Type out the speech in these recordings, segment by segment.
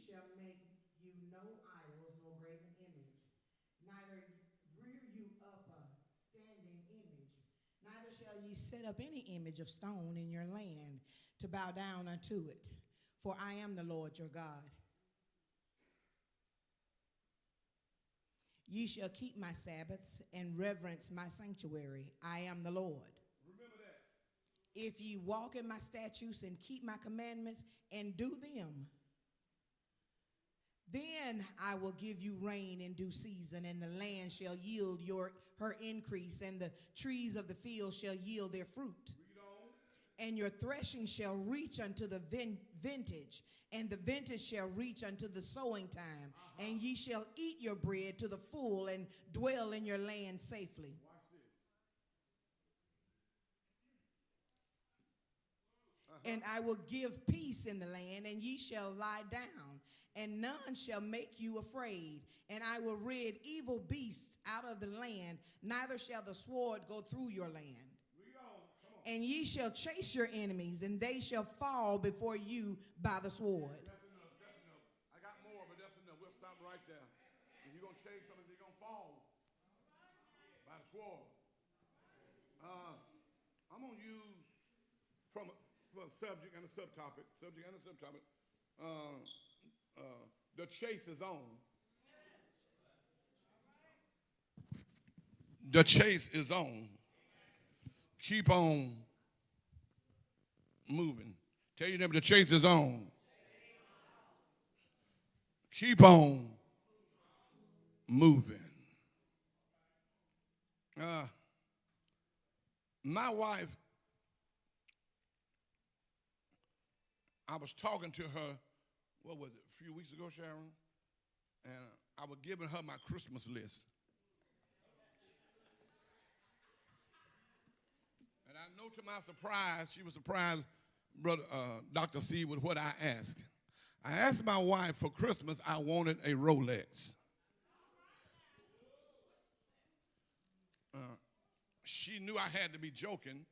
shall make you no idols, nor graven image, neither rear you up a standing image, neither shall ye set up any image of stone in your land to bow down unto it. For I am the Lord your God. Ye shall keep my Sabbaths and reverence my sanctuary. I am the Lord. Remember that. If ye walk in my statutes and keep my commandments and do them, then I will give you rain in due season, and the land shall yield her increase, and the trees of the field shall yield their fruit. And your threshing shall reach unto the vintage, and the vintage shall reach unto the sowing time, and ye shall eat your bread to the full, and dwell in your land safely. Watch this. And I will give peace in the land, and ye shall lie down, and none shall make you afraid. And I will rid evil beasts out of the land, neither shall the sword go through your land. And ye shall chase your enemies, and they shall fall before you by the sword. That's enough. That's enough. I got more, but that's enough. We'll stop right there. If you're going to chase something, they're going to fall by the sword. I'm going to use from a subject and a subtopic. The chase is on. The chase is on. Keep on moving. Tell your neighbor the chase is on. Keep on moving. My wife, I was talking to her, what was it, a few weeks ago, Sharon? And I was giving her my Christmas list. And I know to my surprise, she was surprised, Brother Dr. C, with what I asked. I asked my wife for Christmas, I wanted a Rolex. She knew I had to be joking.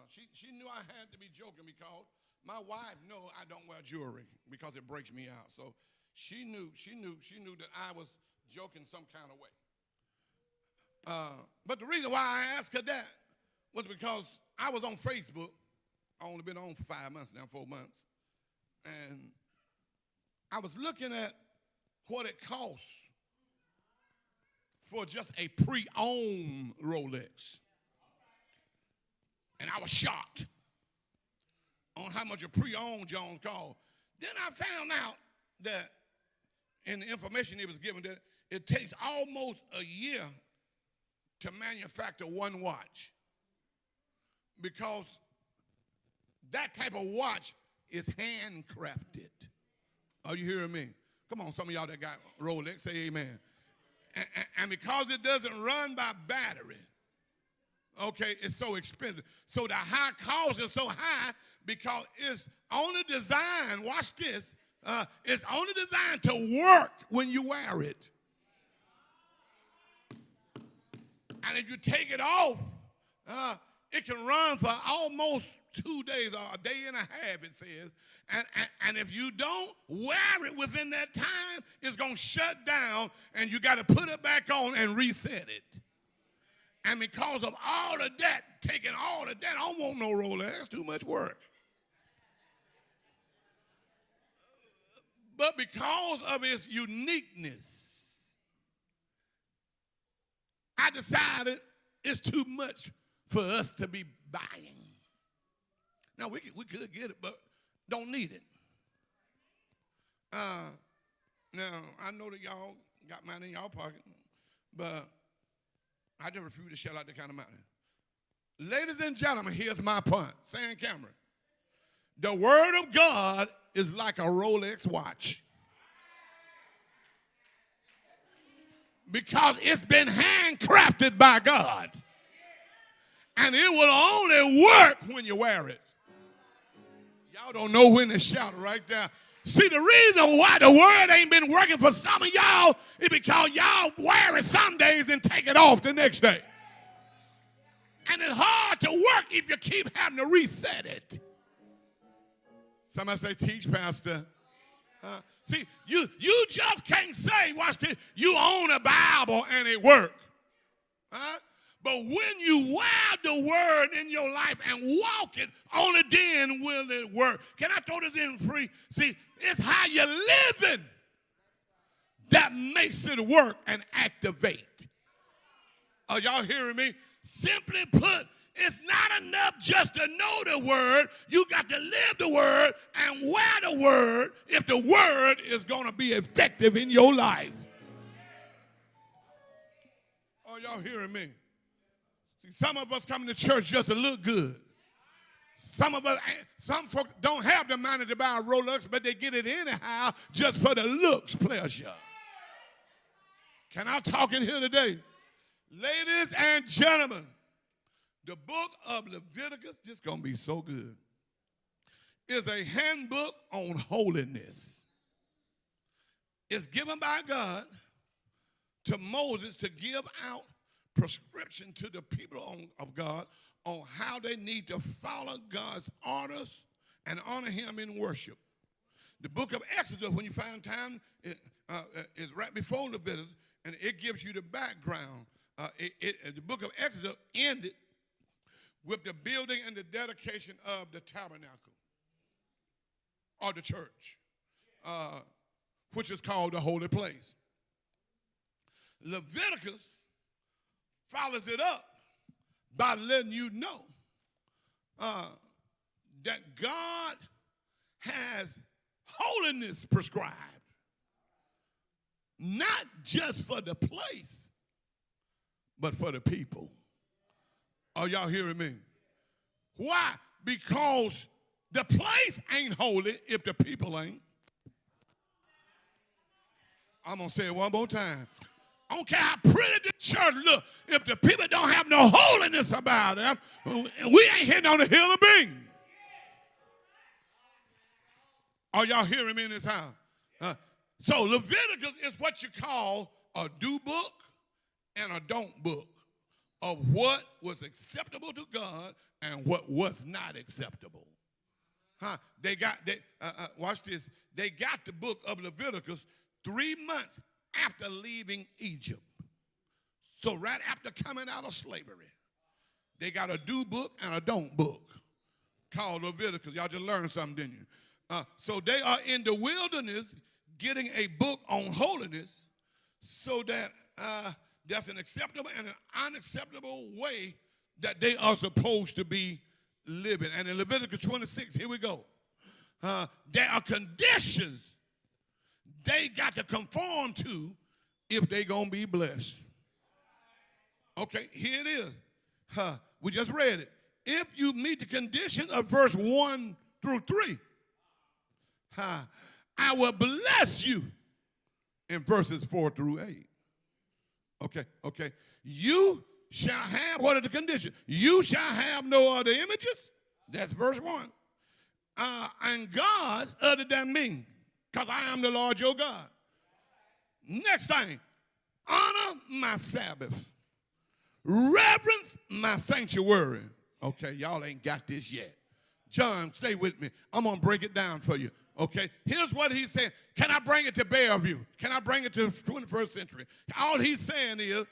She knew I had to be joking because my wife knows I don't wear jewelry because it breaks me out. So she knew that I was joking some kind of way. But the reason why I asked her that was because I was on Facebook. I only been on for 5 months now, 4 months. And I was looking at what it costs for just a pre-owned Rolex. And I was shocked on how much a pre-owned Jones cost. Then I found out that in the information it was given that it takes almost a year to manufacture one watch, because that type of watch is handcrafted. Are you hearing me? Come on, some of y'all that got Rolex, say amen. And because it doesn't run by battery, okay, it's so expensive. So the high cost is so high because it's only designed, watch this, it's only designed to work when you wear it. And if you take it off, it can run for almost 2 days or a day and a half, it says. And if you don't wear it within that time, it's going to shut down, and you got to put it back on and reset it. And because of all of that, taking all of that, I don't want no Rolex. That's too much work. But because of its uniqueness, I decided it's too much for us to be buying. Now, we could get it, but don't need it. Now, I know that y'all got mine in y'all pocket, but I just refuse to shell out that kind of money. Ladies and gentlemen, here's my point. Saying Cameron, the word of God is like a Rolex watch. Because it's been handcrafted by God. And it will only work when you wear it. Y'all don't know when to shout right there. See, the reason why the word ain't been working for some of y'all is because y'all wear it some days and take it off the next day. And it's hard to work if you keep having to reset it. Somebody say, teach, Pastor. See, you just can't say, watch this, you own a Bible and it works. But when you wear the word in your life and walk it, only then will it work. Can I throw this in free? See, it's how you're living that makes it work and activate. Are y'all hearing me? Simply put, it's not enough just to know the word. You got to live the word and wear the word if the word is going to be effective in your life. Are y'all hearing me? See, some of us come to church just to look good. Some folks don't have the money to buy a Rolex, but they get it anyhow just for the looks pleasure. Can I talk in here today? Ladies and gentlemen, the book of Leviticus, this is going to be so good, is a handbook on holiness. It's given by God to Moses to give out prescription to the people of God on how they need to follow God's orders and honor him in worship. The book of Exodus, when you find time, is right before Leviticus, and it gives you the background. The book of Exodus ended with the building and the dedication of the tabernacle or the church, which is called the holy place. Leviticus follows it up by letting you know that God has holiness prescribed, not just for the place, but for the people. Are y'all hearing me? Why? Because the place ain't holy if the people ain't. I'm going to say it one more time. I don't care how pretty the church look. If the people don't have no holiness about them, we ain't hitting on the hill of being. Are y'all hearing me in this house? So Leviticus is what you call a do book and a don't book of what was acceptable to God and what was not acceptable. Watch this. They got the book of Leviticus 3 months after leaving Egypt. So right after coming out of slavery, they got a do book and a don't book called Leviticus. Y'all just learned something, didn't you? So they are in the wilderness getting a book on holiness so that there's an acceptable and an unacceptable way that they are supposed to be living. And in Leviticus 26, here we go. There are conditions they got to conform to if they're going to be blessed. Okay, here it is. We just read it. If you meet the conditions of verse 1 through 3, I will bless you in verses 4 through 8. Okay. You shall have, what are the conditions? You shall have no other images. That's verse 1. And gods other than me, because I am the Lord your God. Next thing, honor my Sabbath. Reverence my sanctuary. Okay, y'all ain't got this yet. John, stay with me. I'm going to break it down for you. Okay, here's what he's saying. Can I bring it to Belview? Can I bring it to the 21st century? All he's saying is,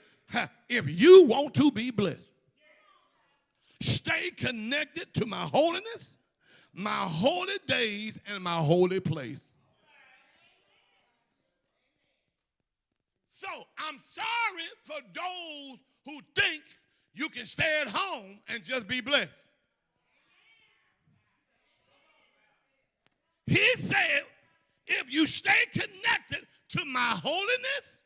if you want to be blessed, stay connected to my holiness, my holy days, and my holy place. So I'm sorry for those who think you can stay at home and just be blessed. He said, if you stay connected to my holiness,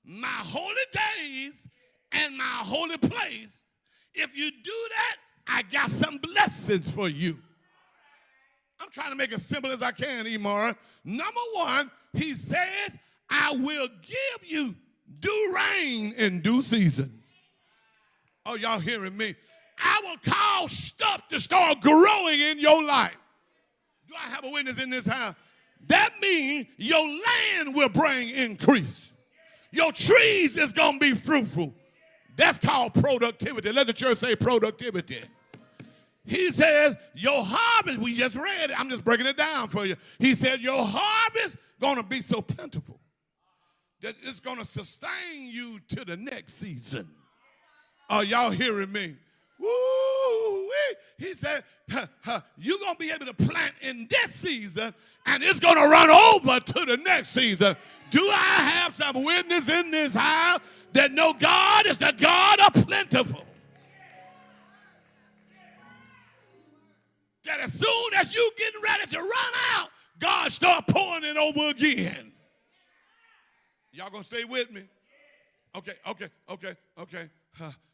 my holy days, and my holy place, if you do that, I got some blessings for you. I'm trying to make it as simple as I can, Emar. Number one, he says, I will give you due rain in due season. Oh, y'all hearing me? I will cause stuff to start growing in your life. Do I have a witness in this house? That means your land will bring increase. Your trees is going to be fruitful. That's called productivity. Let the church say productivity. He says, your harvest, we just read it. I'm just breaking it down for you. He said, your harvest going to be so plentiful that it's going to sustain you to the next season. Are y'all hearing me? Woo! He said, you're going to be able to plant in this season, and it's going to run over to the next season. Do I have some witness in this house that know God is the God of plentiful? That as soon as you getting ready to run out, God start pouring it over again. Y'all gonna stay with me? Okay.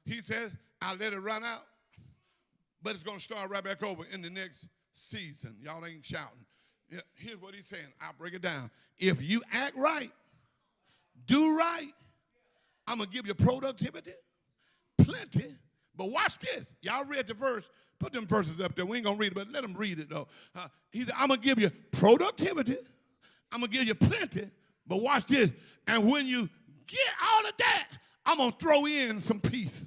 He says, I'll let it run out, but it's gonna start right back over in the next season. Y'all ain't shouting. Here's what he's saying. I'll break it down. If you act right, do right, I'm gonna give you productivity, plenty. But watch this. Y'all read the verse. Put them verses up there. We ain't going to read it, but let them read it, though. He said, I'm going to give you productivity. I'm going to give you plenty. But watch this. And when you get all of that, I'm going to throw in some peace.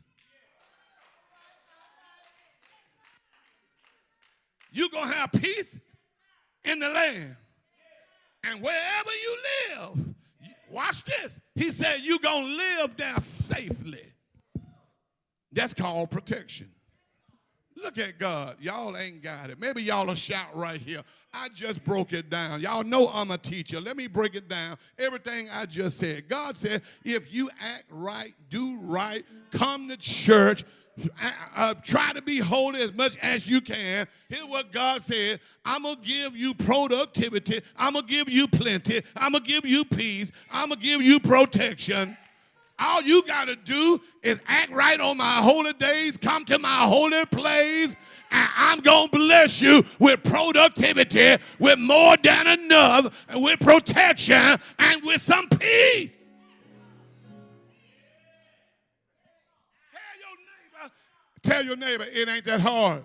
You're going to have peace in the land. And wherever you live, watch this. He said, you're going to live there safely. That's called protection. Look at God. Y'all ain't got it. Maybe y'all will shout right here. I just broke it down. Y'all know I'm a teacher. Let me break it down. Everything I just said. God said, if you act right, do right, come to church, try to be holy as much as you can. Here's what God said. I'm going to give you productivity. I'm going to give you plenty. I'm going to give you peace. I'm going to give you protection. All you got to do is act right on my holy days, come to my holy place, and I'm going to bless you with productivity, with more than enough, and with protection, and with some peace. Tell your neighbor, it ain't that hard.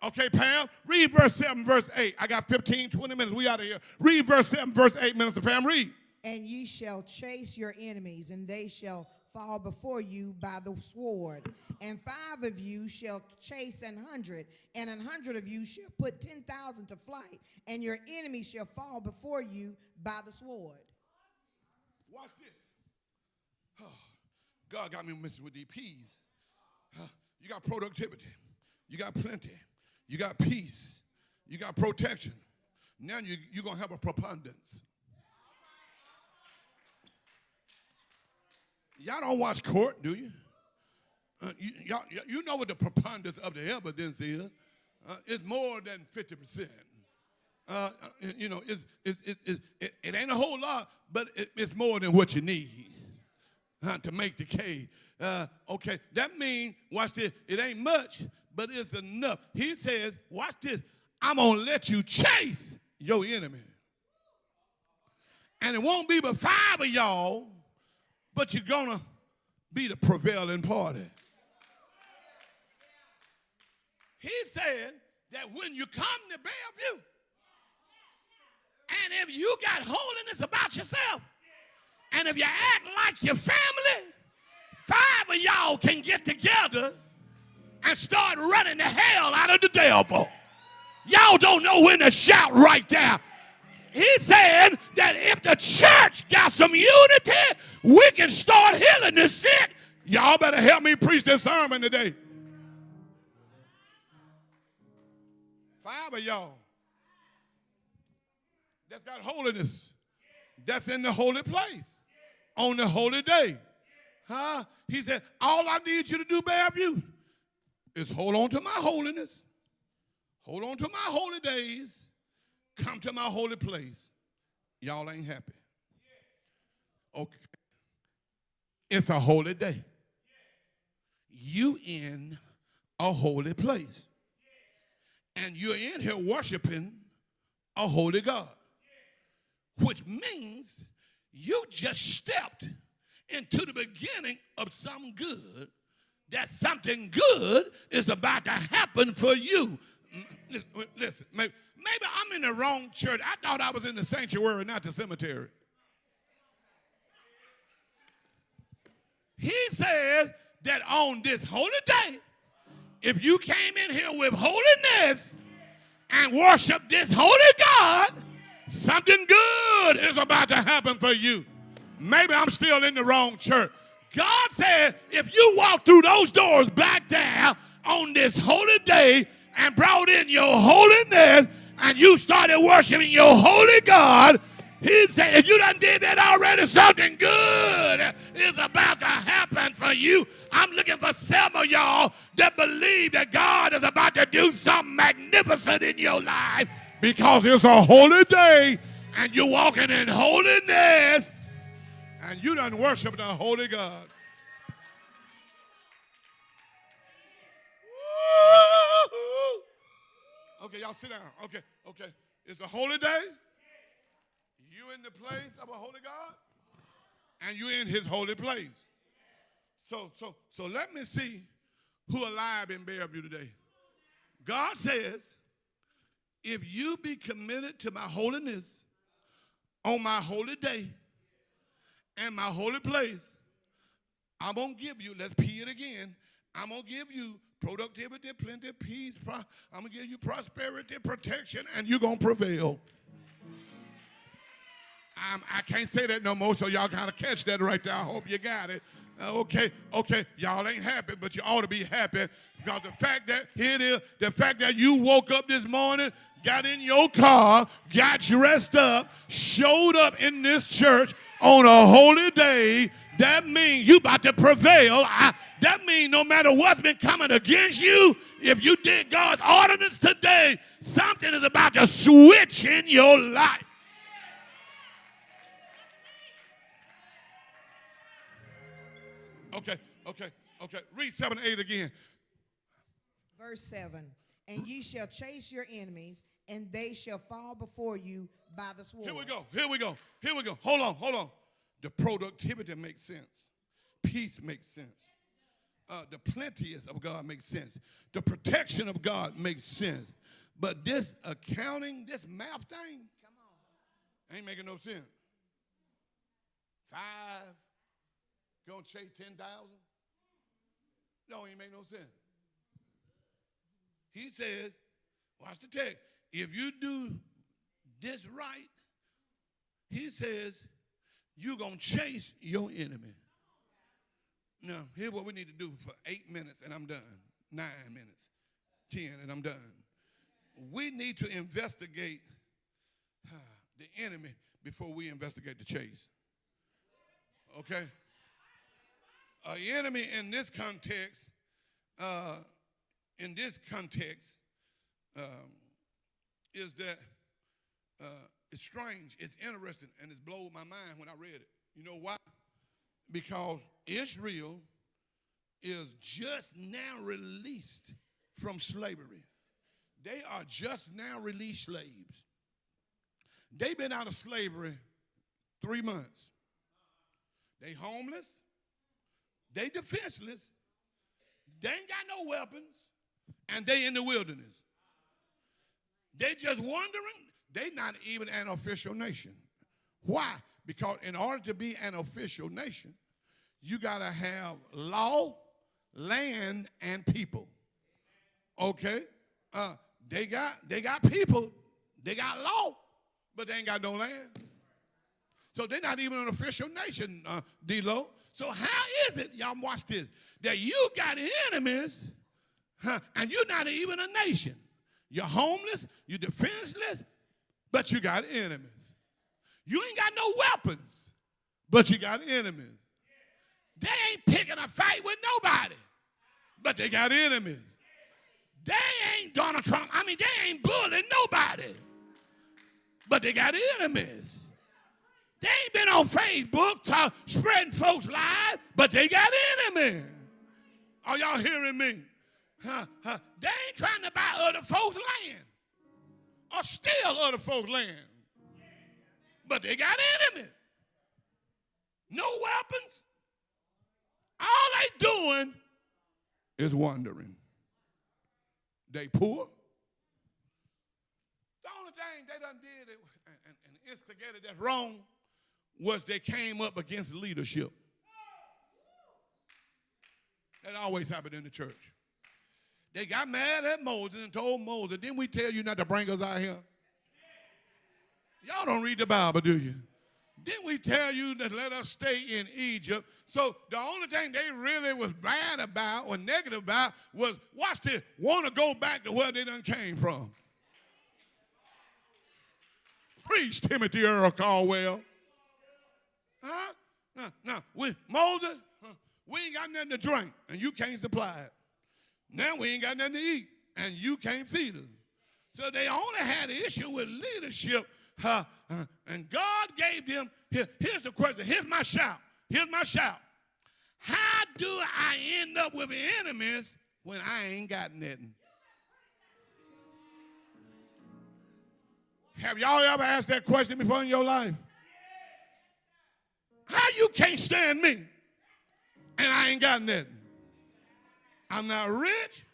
Okay, Pam, read verse 7, verse 8. I got 15, 20 minutes. We out of here. Read verse 7, verse 8, Minister Pam, read. And ye shall chase your enemies, and they shall fall before you by the sword. And 5 of you shall chase 100, and 100 of you shall put 10,000 to flight, and your enemies shall fall before you by the sword. Watch this. Oh, God got me messing with these peas. You got productivity. You got plenty. You got peace. You got protection. Now you're going to have a preponderance. Y'all don't watch court, do you? You know what the preponderance of the evidence is. It's more than 50%. It ain't a whole lot, but it's more than what you need to make the case. Okay, that means, watch this, it ain't much, but it's enough. He says, watch this, I'm going to let you chase your enemy. And it won't be but 5 of y'all, but you're going to be the prevailing party. He said that when you come to Belview, and if you got holiness about yourself, and if you act like your family, 5 of y'all can get together and start running the hell out of the devil. Y'all don't know when to shout right there. He said that if the church got some unity, we can start healing the sick. Y'all better help me preach this sermon today. 5 of y'all that's got holiness, that's in the holy place on the holy day. He said, all I need you to do, Belview, is hold on to my holiness, hold on to my holy days, come to my holy place. Y'all ain't happy. Okay. It's a holy day. You in a holy place. And you're in here worshiping a holy God. Which means you just stepped into the beginning of something good. That something good is about to happen for you. Listen, maybe I'm in the wrong church. I thought I was in the sanctuary, not the cemetery. He said that on this holy day, if you came in here with holiness and worship this holy God, something good is about to happen for you. Maybe I'm still in the wrong church. God said, if you walk through those doors back there on this holy day and brought in your holiness and you started worshiping your holy God, he said, if you done did that already, something good is about to happen for you. I'm looking for some of y'all that believe that God is about to do something magnificent in your life because it's a holy day and you're walking in holiness and you done worship the holy God. Okay, y'all sit down. Okay. It's a holy day. You in the place of a holy God, and you in his holy place. So let me see who alive in Belview today. God says, if you be committed to my holiness on my holy day and my holy place, I'm going to give you, let's pee it again, I'm going to give you productivity, plenty, peace, I'm going to give you prosperity, protection, and you're going to prevail. I can't say that no more, so y'all kind of catch that right there. I hope you got it. Okay, y'all ain't happy, but you ought to be happy because the fact that you woke up this morning, got in your car, got dressed up, showed up in this church on a holy day, that means you about to prevail. That means no matter what's been coming against you, if you did God's ordinance today, something is about to switch in your life. Okay. Read 7 and 8 again. Verse 7. And ye shall chase your enemies, and they shall fall before you by the sword. Here we go. Hold on. The productivity makes sense. Peace makes sense. The plenteous of God makes sense. The protection of God makes sense. But this accounting, this math thing, ain't making no sense. 5 gonna chase 10,000? No, ain't make no sense. He says, watch the text. If you do this right, he says, you're going to chase your enemy. Now, here's what we need to do for 8 minutes, and I'm done. 9 minutes, 10, and I'm done. We need to investigate the enemy before we investigate the chase. Okay? An enemy in this context, is that it's strange, it's interesting, and it's blown my mind when I read it. You know why? Because Israel is just now released from slavery. They are just now released slaves. They've been out of slavery 3 months. They homeless. They defenseless. They ain't got no weapons. And they in the wilderness. They just wandering. They not even an official nation. Why? Because in order to be an official nation, you got to have law, land, and people. Okay? They got people. They got law, but they ain't got no land. So they're not even an official nation, D-Lo. So how is it, y'all watch this, that you got enemies and you're not even a nation? You're homeless, you're defenseless, but you got enemies. You ain't got no weapons, but you got enemies. They ain't picking a fight with nobody, but they got enemies. They ain't Donald Trump. They ain't bullying nobody, but they got enemies. They ain't been on Facebook spreading folks' lies, but they got enemies. Are y'all hearing me? They ain't trying to buy other folks' land or steal other folks' land, but they got enemies. No weapons. All they doing is wandering. They poor. The only thing they done did and instigated that's wrong was they came up against leadership. That always happened in the church. They got mad at Moses and told Moses, didn't we tell you not to bring us out here? Y'all don't read the Bible, do you? Didn't we tell you to let us stay in Egypt? So the only thing they really was bad about or negative about was, watch this, want to go back to where they done came from. Preach, Timothy Earl Caldwell. Huh? Now, with Moses, we ain't got nothing to drink, and you can't supply it. Now we ain't got nothing to eat, and you can't feed us. So they only had an issue with leadership, and God gave them, here's the question, here's my shout. How do I end up with enemies when I ain't got nothing? Have y'all ever asked that question before in your life? How you can't stand me and I ain't got nothing? I'm not rich.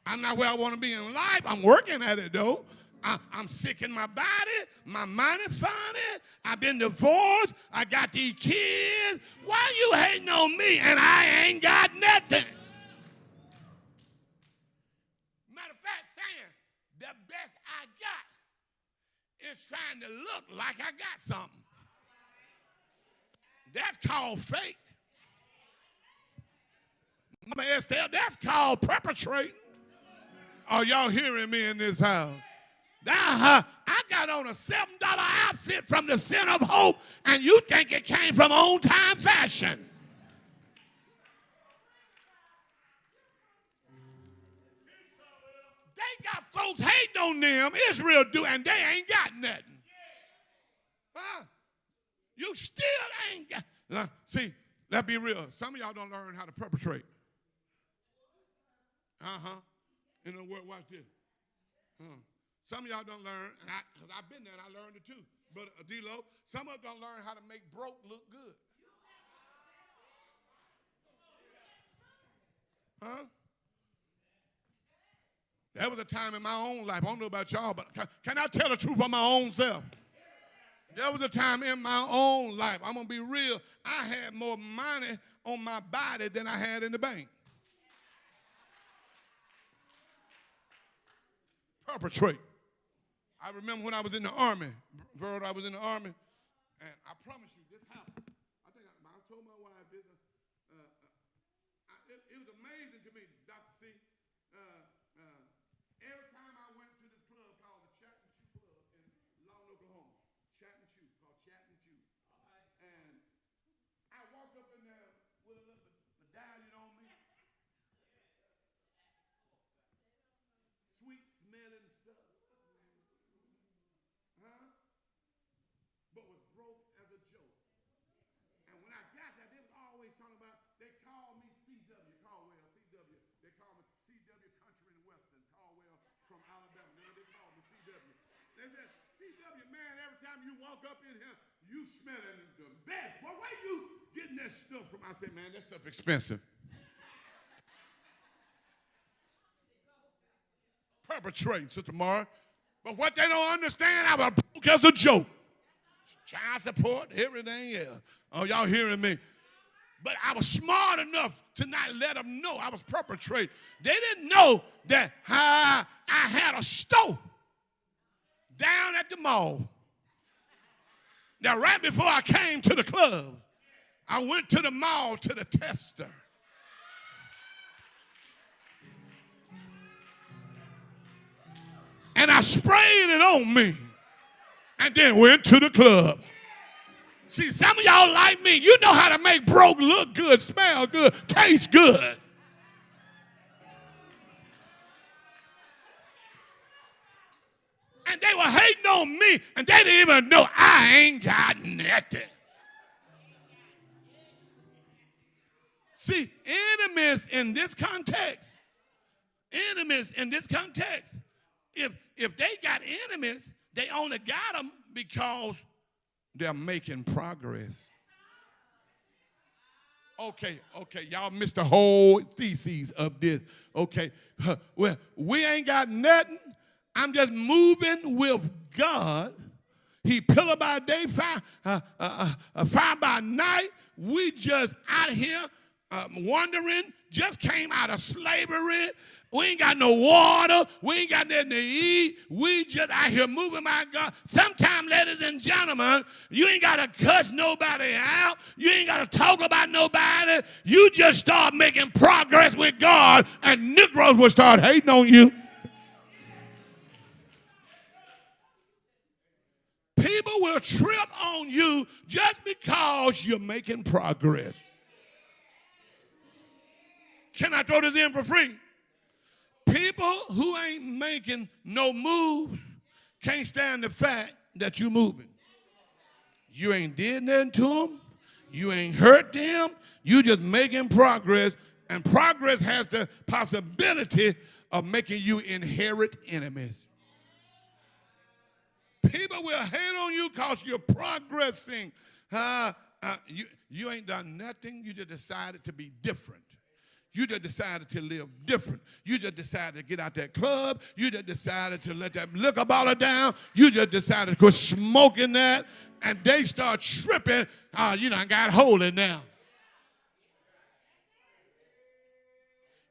I'm not where I want to be in life. I'm working at it, though. I'm sick in my body. My money funny. I've been divorced. I got these kids. Why you hating on me and I ain't got nothing? Matter of fact, saying the best I got is trying to look like I got something. That's called fake. Mama Estelle, that's called perpetrating. Are y'all hearing me in this house? Now, I got on a $7 outfit from the Center of Hope, and you think it came from On Time Fashion. They got folks hating on them, Israel do, and they ain't got nothing. Huh? You still ain't got. See, let's be real. Some of y'all don't learn how to perpetrate. In the word, watch this. Some of y'all don't learn, and because I've been there and I learned it too. But D-Lo, some of them don't learn how to make broke look good. Huh? There was a time in my own life, I don't know about y'all, but can I tell the truth of my own self? There was a time in my own life, I'm going to be real, I had more money on my body than I had in the bank. Perpetrate. I remember when I was in the Army, Verd, I was in the Army, and I promise you, this happened. I think I told my wife this. It was amazing to me, Dr. C. Every time I went to this club called the Chat and Chew Club in Lawton, Oklahoma, Chat and Chew, called Chat and Chew. And I walked up in there with a little medallion on me. Sweet smelling stuff. But was broke as a joke. And when I got there, they was always talking about, they called me CW, Caldwell, CW. They called me CW Country and Western, Caldwell from Alabama. Remember, they called me CW. They said, CW, man, every time you walk up in here, you smelling the best. Well, where you getting that stuff from? I said, man, that stuff expensive. Perpetrating, Sister Mara. But what they don't understand, I was broke as a joke. Child support, everything else. Oh, y'all hearing me? But I was smart enough to not let them know I was perpetrating. They didn't know that I had a store down at the mall. Now, right before I came to the club, I went to the mall to the tester. And I sprayed it on me. And then went to the club. See, some of y'all like me, you know how to make broke look good, smell good, taste good. And they were hating on me, and they didn't even know I ain't got nothing. See, enemies in this context, if they got enemies, they only got them because they're making progress. Okay, y'all missed the whole thesis of this. Okay, well, we ain't got nothing. I'm just moving with God. He pillar by day, fire by night. We just out here wandering, just came out of slavery. We ain't got no water. We ain't got nothing to eat. We just out here moving my God. Sometimes, ladies and gentlemen, you ain't got to cuss nobody out. You ain't got to talk about nobody. You just start making progress with God, and Negroes will start hating on you. People will trip on you just because you're making progress. Can I throw this in for free? People who ain't making no moves can't stand the fact that you're moving. You ain't did nothing to them. You ain't hurt them. You just making progress, and progress has the possibility of making you inherit enemies. People will hate on you because you're progressing. You ain't done nothing. You just decided to be different. You just decided to live different. You just decided to get out that club. You just decided to let that liquor bottle down. You just decided to quit smoking that. And they start tripping. You done got holy now.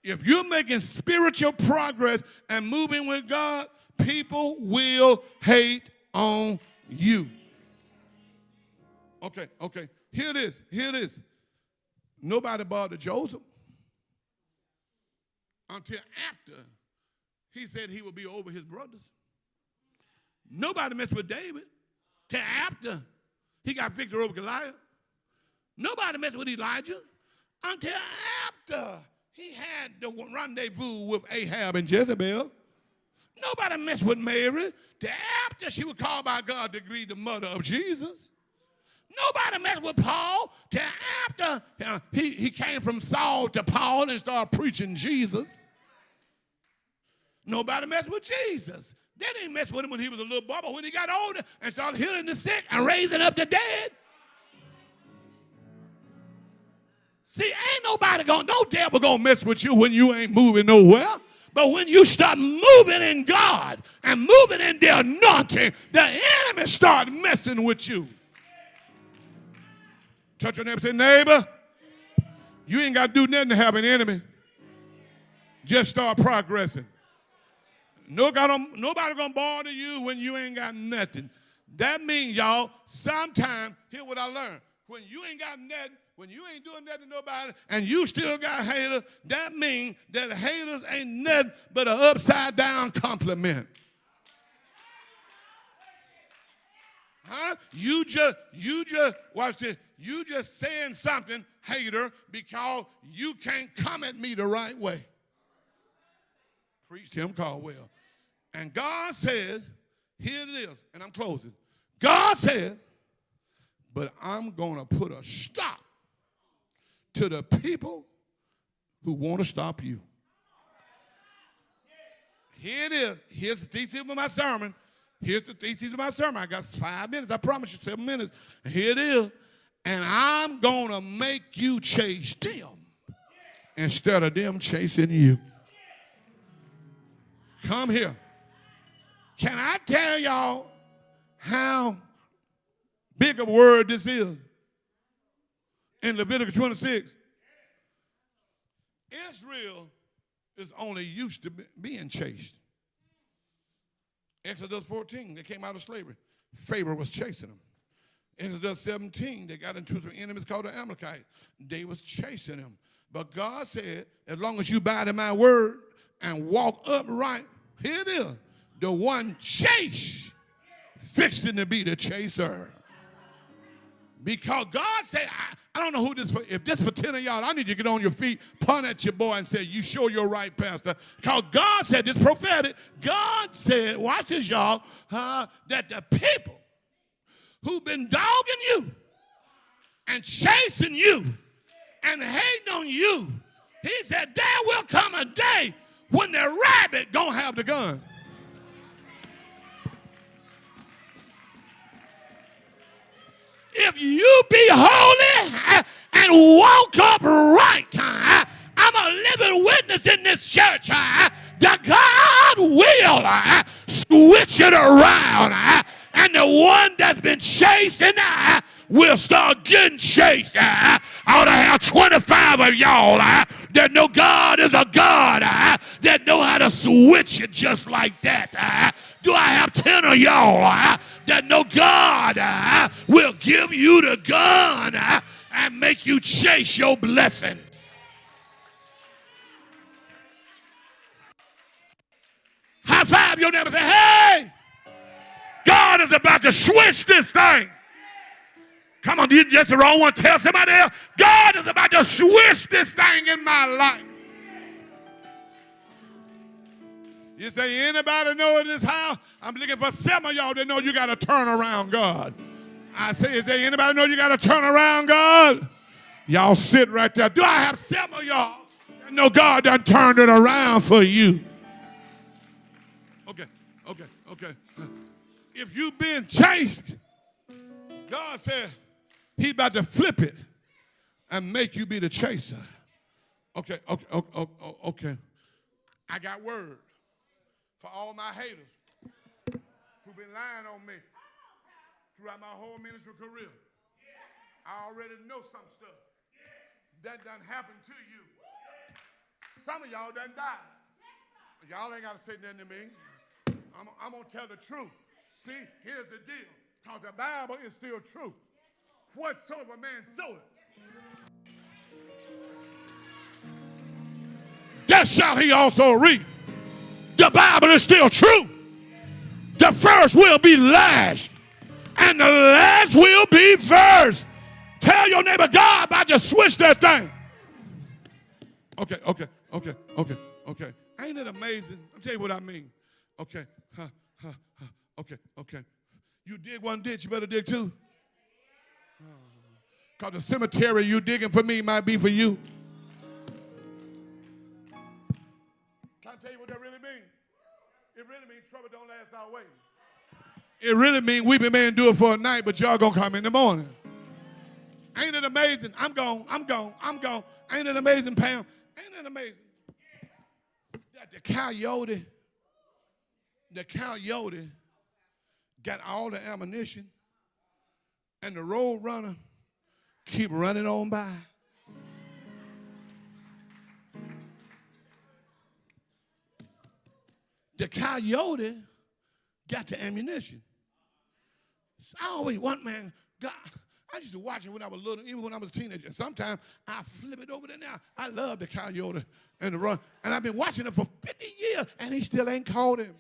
If you're making spiritual progress and moving with God, people will hate on you. Okay. Here it is. Nobody bothered Joseph until after he said he would be over his brothers. Nobody messed with David till after he got victory over Goliath. Nobody messed with Elijah until after he had the rendezvous with Ahab and Jezebel. Nobody messed with Mary till after she was called by God to be the mother of Jesus. Nobody messed with Paul till after he came from Saul to Paul and started preaching Jesus. Nobody messed with Jesus. They didn't mess with him when he was a little boy, but when he got older and started healing the sick and raising up the dead. See, ain't nobody no devil gonna mess with you when you ain't moving nowhere. But when you start moving in God and moving in the anointing, the enemy start messing with you. Touch your neighbor and say, neighbor, you ain't got to do nothing to have an enemy. Just start progressing. Nobody going to bother you when you ain't got nothing. That means, y'all, sometimes, here's what I learned. When you ain't got nothing, when you ain't doing nothing to nobody, and you still got haters, that means that haters ain't nothing but an upside-down compliment. Huh? You just, watch this. You just saying something, hater, because you can't come at me the right way. Preached him Caldwell. And God says, here it is, and I'm closing. God says, but I'm going to put a stop to the people who want to stop you. Here it is. Here's the thesis of my sermon. Here's the thesis of my sermon. I got 5 minutes. I promise you 7 minutes. Here it is. And I'm going to make you chase them instead of them chasing you. Come here. Can I tell y'all how big of a word this is? In Leviticus 26, Israel is only used to being chased. Exodus 14, they came out of slavery. Pharaoh was chasing them. Exodus 17, they got into some enemies called the Amalekites. They was chasing them. But God said, as long as you abide in my word and walk upright, here it is, the one chase fixing to be the chaser. Because God said, I don't know who this for. If this for 10 of y'all, I need you to get on your feet, punt at your boy and say, you sure you're right, Pastor. Because God said, this prophetic, God said, watch this, y'all, that the people who've been dogging you and chasing you and hating on you, he said, there will come a day when the rabbit don't have the gun. If you be holy and walk upright, I'm a living witness in this church that God will switch it around. And the one that's been chasing will start getting chased. I ought to have 25 of y'all that know God is a God, that know how to switch it just like that. Do I have 10 of y'all that know God will give you the gun and make you chase your blessing? High five your neighbor and say, hey, God is about to switch this thing. Come on, you just the wrong one. Tell somebody else, God is about to switch this thing in my life. Is there anybody know in this house? I'm looking for some of y'all that know you got to turn around God. I say, is there anybody know you got to turn around God? Y'all sit right there. Do I have some of y'all that know God done turned it around for you? Okay. If you've been chased, God said He's about to flip it and make you be the chaser. Okay. I got word for all my haters who've been lying on me throughout my whole ministry career. I already know some stuff that done happened to you. Some of y'all done died. Y'all ain't got to say nothing to me. I'm going to tell the truth. See, here's the deal. Because the Bible is still true. Whatsoever man soweth, that shall he also reap. The Bible is still true. The first will be last, and the last will be first. Tell your neighbor, God about to switch that thing. Okay. Ain't it amazing? I'll tell you what I mean. Okay. Okay. You dig one ditch, you better dig two. Because the cemetery you digging for me might be for you. Can I tell you what that really means? It really means trouble don't last always. It really means weeping may endure for a night, but y'all gonna come in the morning. Ain't it amazing? I'm gone. Ain't it amazing, Pam? Ain't it amazing that the coyote got all the ammunition and the road runner keep running on by? The coyote got the ammunition. So I always want, man, God, I used to watch it when I was little, even when I was a teenager. Sometimes I flip it over there now. I love the coyote and the run. And I've been watching him for 50 years, and he still ain't caught him.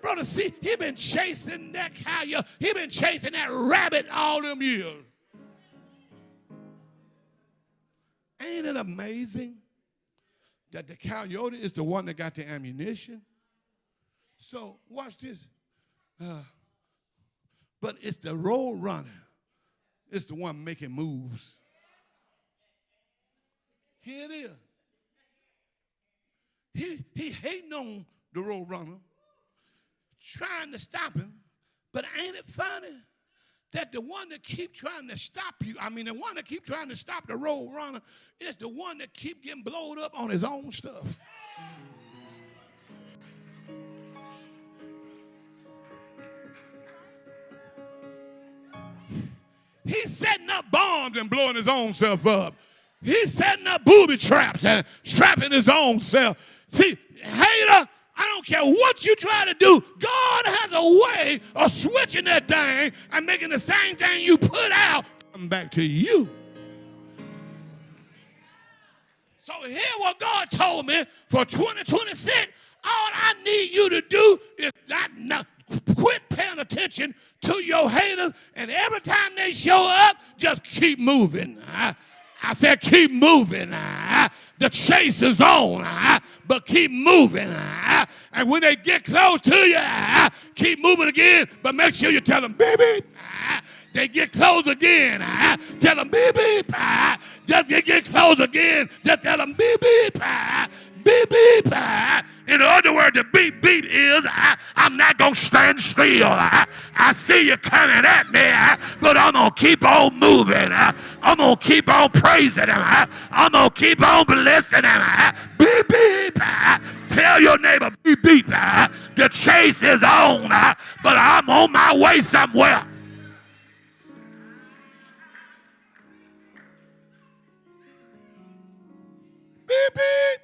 Brother, see, he been chasing that coyote. He been chasing that rabbit all them years. Ain't it amazing that the coyote is the one that got the ammunition? So watch this. But it's the road runner. It's the one making moves. Here it is. He hating on the road runner, trying to stop him. But ain't it funny that the one that keep trying to stop you, the one that keep trying to stop the road runner is the one that keep getting blowed up on his own stuff. He's setting up bombs and blowing his own self up. He's setting up booby traps and trapping his own self. See, hater, I don't care what you try to do. God has a way of switching that thing and making the same thing you put out come back to you. So hear what God told me for 2026. All I need you to do is not quit paying attention to your haters, and every time they show up, just keep moving. I said keep moving. The chase is on, but keep moving. And when they get close to you, keep moving again, but make sure you tell them, baby. They get close again. Tell them, beep, beep. Just get close again. Just tell them, beep, beep. Beep, beep. In other words, the beep, beep is I'm not going to stand still. I see you coming at me, but I'm going to keep on moving. I'm going to keep on praising him. I'm going to keep on blessing him. Beep, beep. Tell your neighbor, beep, beep. The The chase is on, but I'm on my way somewhere. Beep, beep.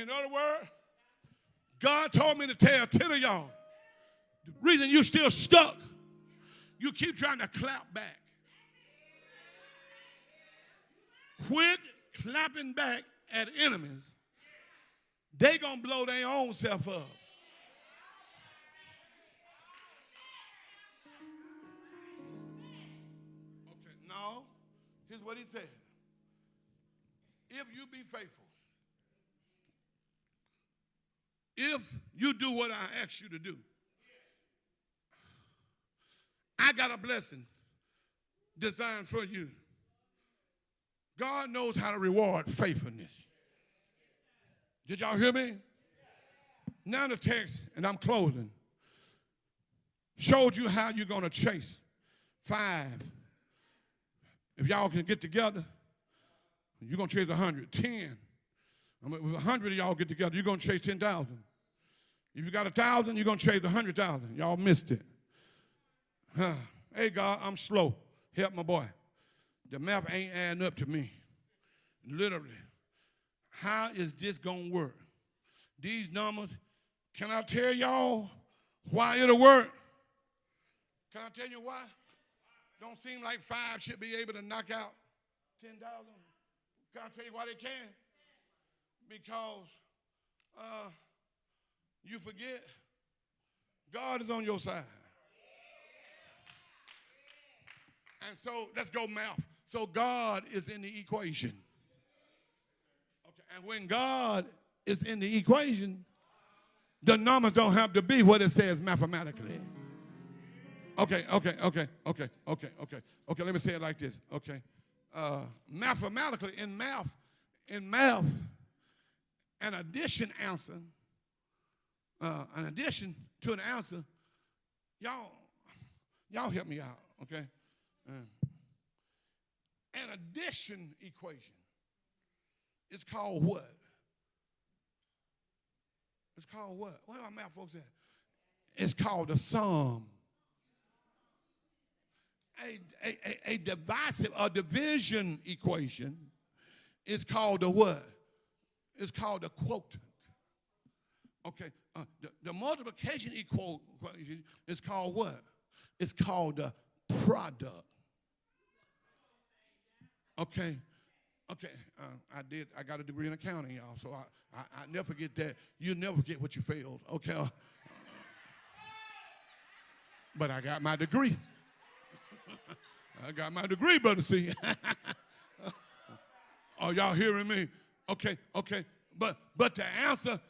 In other words, God told me to tell 10 of y'all, the reason you're still stuck, you keep trying to clap back. Quit clapping back at enemies. They gonna blow their own self up. Okay, no. Here's what he said. If you be faithful, if you do what I asked you to do, I got a blessing designed for you. God knows how to reward faithfulness. Did y'all hear me? Now the text, and I'm closing, showed you how you're going to chase 5. If y'all can get together, you're going to chase 100. 10. I mean, if 100 of y'all get together, you're going to chase 10,000. If you got 1,000, you're going to chase 100,000. Y'all missed it. Hey, God, I'm slow. Help my boy. The math ain't adding up to me. Literally. How is this going to work? These numbers, can I tell y'all why it'll work? Can I tell you why? Don't seem like 5 should be able to knock out 10,000. Can I tell you why they can? Because you forget God is on your side. And so let's go math. So God is in the equation. Okay, and when God is in the equation, the numbers don't have to be what it says mathematically. Okay. Let me say it like this. Okay, mathematically, in math, an addition answer, an addition to an answer. Y'all help me out. Okay. An addition equation is called what? It's called what? Where are my math folks at? It's called a sum. A divisive, a division equation is called a what? It's called a quotient. Okay, the multiplication equation is called what? It's called the product. Okay. I got a degree in accounting, y'all, so I never forget that. You never forget what you failed, okay? But I got my degree. I got my degree, brother, see. Oh, y'all hearing me? Okay. But the answer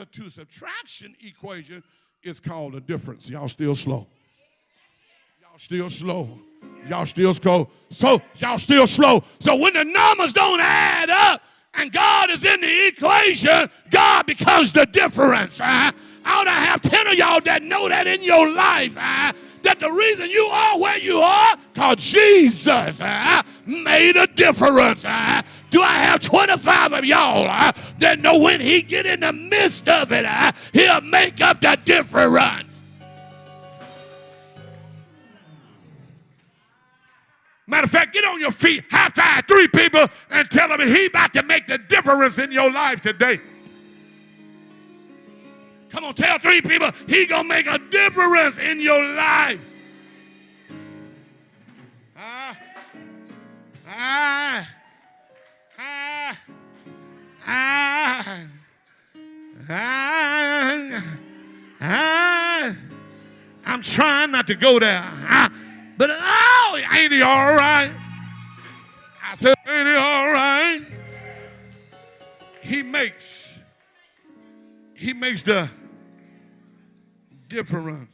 to subtraction equation is called a difference. Y'all still slow. Y'all still slow. Y'all still slow. Y'all still slow. So when the numbers don't add up and God is in the equation, God becomes the difference. I ought to have 10 of y'all that know that in your life. That the reason you are where you are, because Jesus made a difference. Do I have 25 of y'all that know when he get in the midst of it, he'll make up the difference? Matter of fact, get on your feet, high five 3 people, and tell them he about to make the difference in your life today. Come on, tell 3 people he gonna make a difference in your life. I'm trying not to go there. But ain't he all right? I said, ain't he all right? He makes the difference.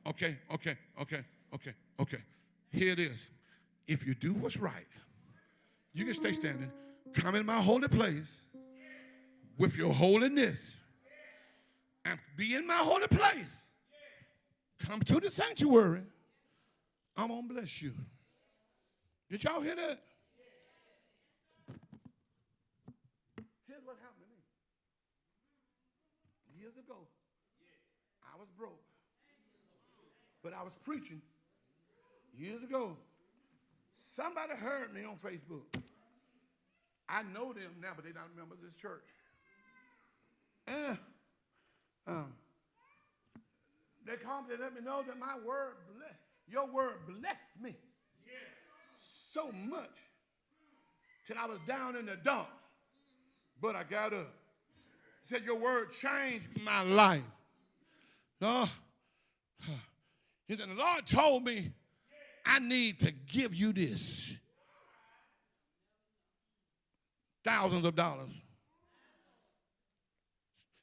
Okay. Here it is. If you do what's right, you can stay standing. Come in my holy place with your holiness and be in my holy place. Come to the sanctuary. I'm going to bless you. Did y'all hear that? Here's what happened to me. Years ago, I was broke, but I was preaching. Years ago, somebody heard me on Facebook. I know them now, but they're not members of this church. And they called me to let me know that my word your word blessed me so much till I was down in the dumps. But I got up. Said your word changed my life. No. He said, the Lord told me I need to give you this. Thousands of dollars.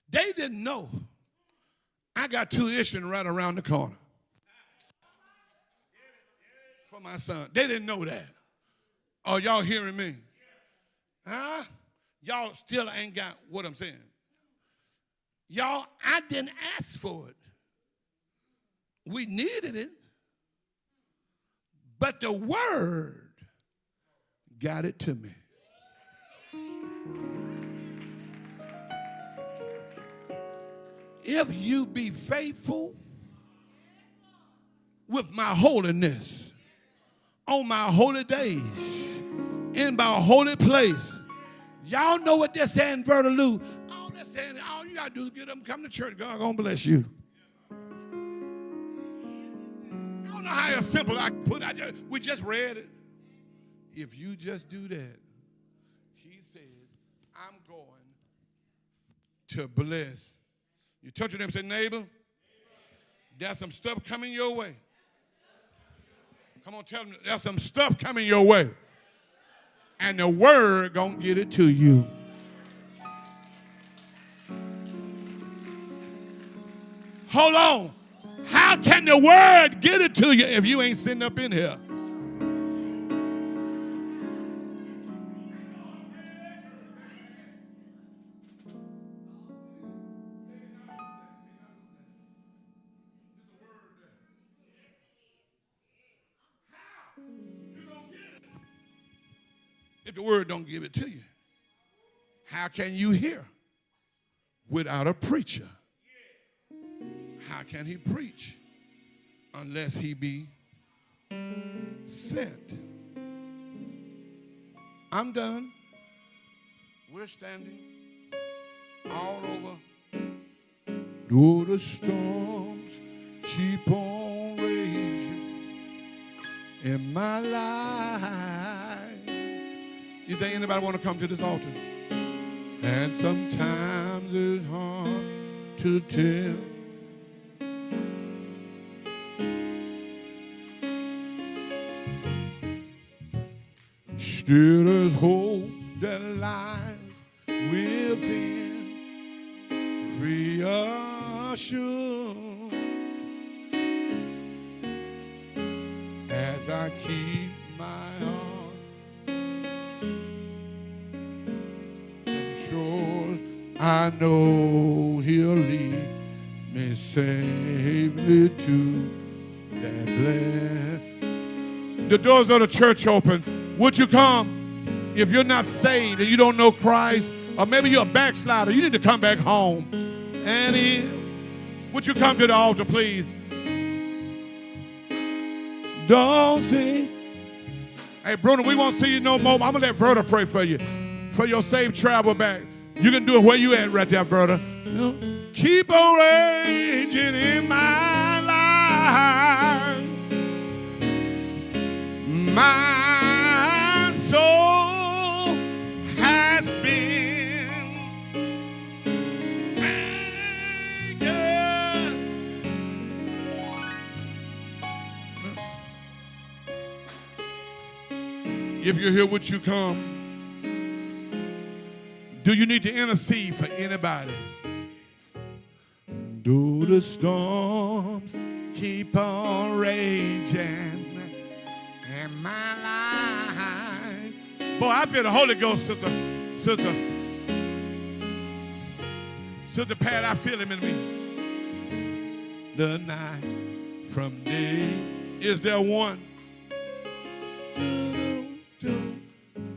They didn't know I got tuition right around the corner for my son. They didn't know that. Oh, y'all hearing me? Huh? Y'all still ain't got what I'm saying. Y'all, I didn't ask for it. We needed it. But the word got it to me. If you be faithful with my holiness on my holy days, in my holy place, y'all know what they're saying, Vertaloo. All they're saying, all you got to do is get them, come to church. God gonna bless you. I don't know how simple I can put it. We just read it. If you just do that, he says, I'm going to bless. You touch them and say, neighbor, there's some stuff coming your way. Come on, tell them there's some stuff coming your way. And the word gonna get it to you. Hold on. How can the word get it to you if you ain't sitting up in here? If the word don't give it to you, how can you hear without a preacher? How can he preach unless he be sent? I'm done. We're standing all over. Though the storms keep on raging in my life. You think anybody want to come to this altar? And sometimes it's hard to tell. Still there's hope that lies within. Reassure as I keep my heart. I know he'll lead me safely to that blessed. The doors of the church open. Would you come? If you're not saved and you don't know Christ, or maybe you're a backslider, you need to come back home. Would you come to the altar, please? Don't see. Hey, Bruno, we won't see you no more. I'm going to let Verta pray for you, for your safe travel back. You can do it where you at right there, Verta. Keep on raging in my life. My soul has been anchored. If you're here, would you come? Do you need to intercede for anybody? Do the storms keep on raging in my life? Boy, I feel the Holy Ghost, Sister Pat, I feel him in me. The night from day, is there one?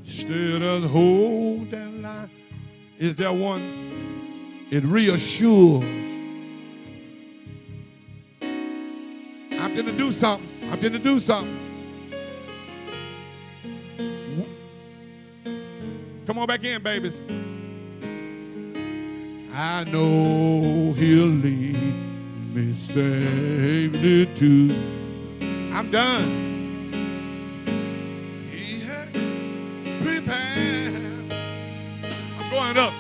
Still does hold that line. Is there one? It reassures. I'm going to do something. I'm going to do something. Come on back in, babies. I know he'll lead me safely to. I'm done. He had prepared. I'm going up.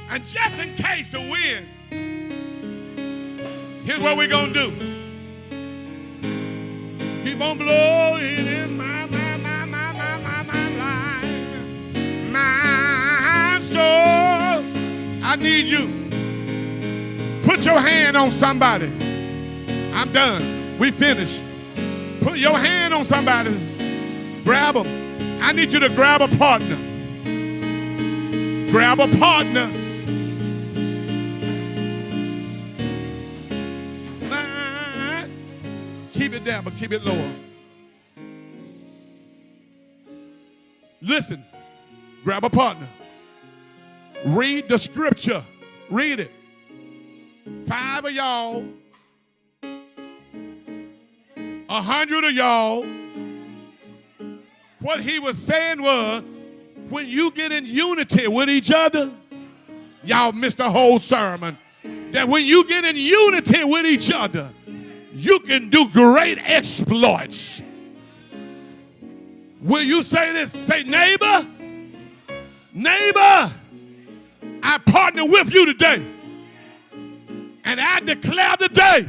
And and just in case the wind, here's what we're going to do. Keep on blowing in my life. My soul. I need you. Put your hand on somebody. I'm done. We finished. Put your hand on somebody. Grab them. I need you to grab a partner. Grab a partner. Keep it down, but keep it lower. Listen, grab a partner. Read the scripture. Read it. 5 of y'all, 100 of y'all. What he was saying was, when you get in unity with each other, y'all missed the whole sermon. That when you get in unity with each other, you can do great exploits. Will you say this? Say, neighbor, neighbor, I partner with you today. And I declare today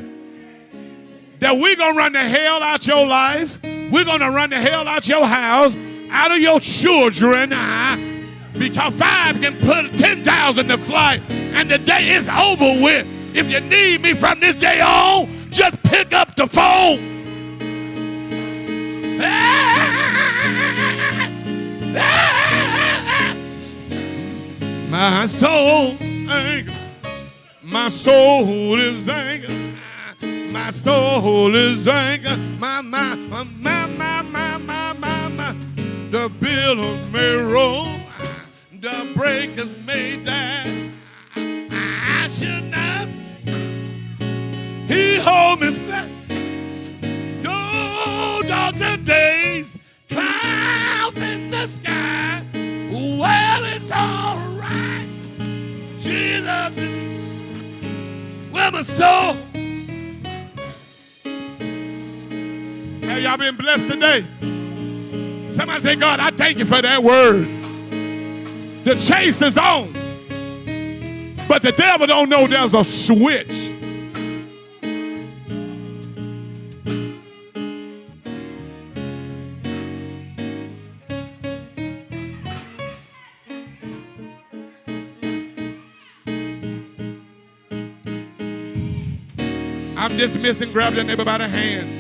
that we're going to run the hell out your life. We're going to run the hell out your house, out of your children. Because 5 can put 10,000 to flight, and the day is over with. If you need me from this day on, just pick up the phone. My soul anchored. My soul is anchored. My soul is anchored. My. The billows may roll. The breakers may die. I should not. He hold me fast. No darker days, clouds in the sky. Well, it's all right. Jesus, well, my soul. Have y'all been blessed today? Somebody say, God, I thank you for that word. The chase is on. But the devil don't know there's a switch. I'm dismissing. Grab your neighbor by the hand.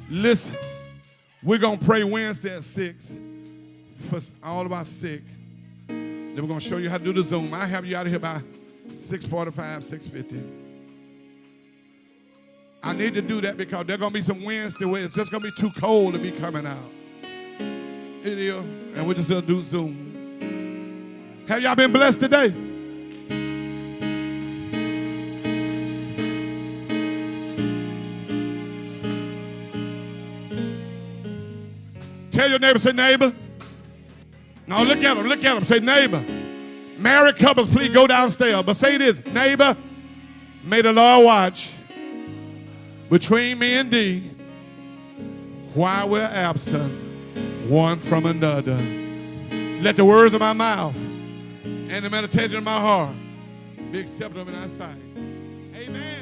Listen, we're going to pray Wednesday at 6 for all of our sick. Then we're going to show you how to do the Zoom. I'll have you out of here by 6:45, 6:50. I need to do that because there's going to be some Wednesday where it's just going to be too cold to be coming out. It is, and we're just going to do Zoom. Have y'all been blessed today? Tell your neighbor, say, neighbor. Now look at him, look at him. Say, neighbor. Married couples, please go downstairs. But say this, neighbor, may the Lord watch between me and thee while we're absent one from another. Let the words of my mouth and the meditation of my heart be acceptable in thy sight. Amen.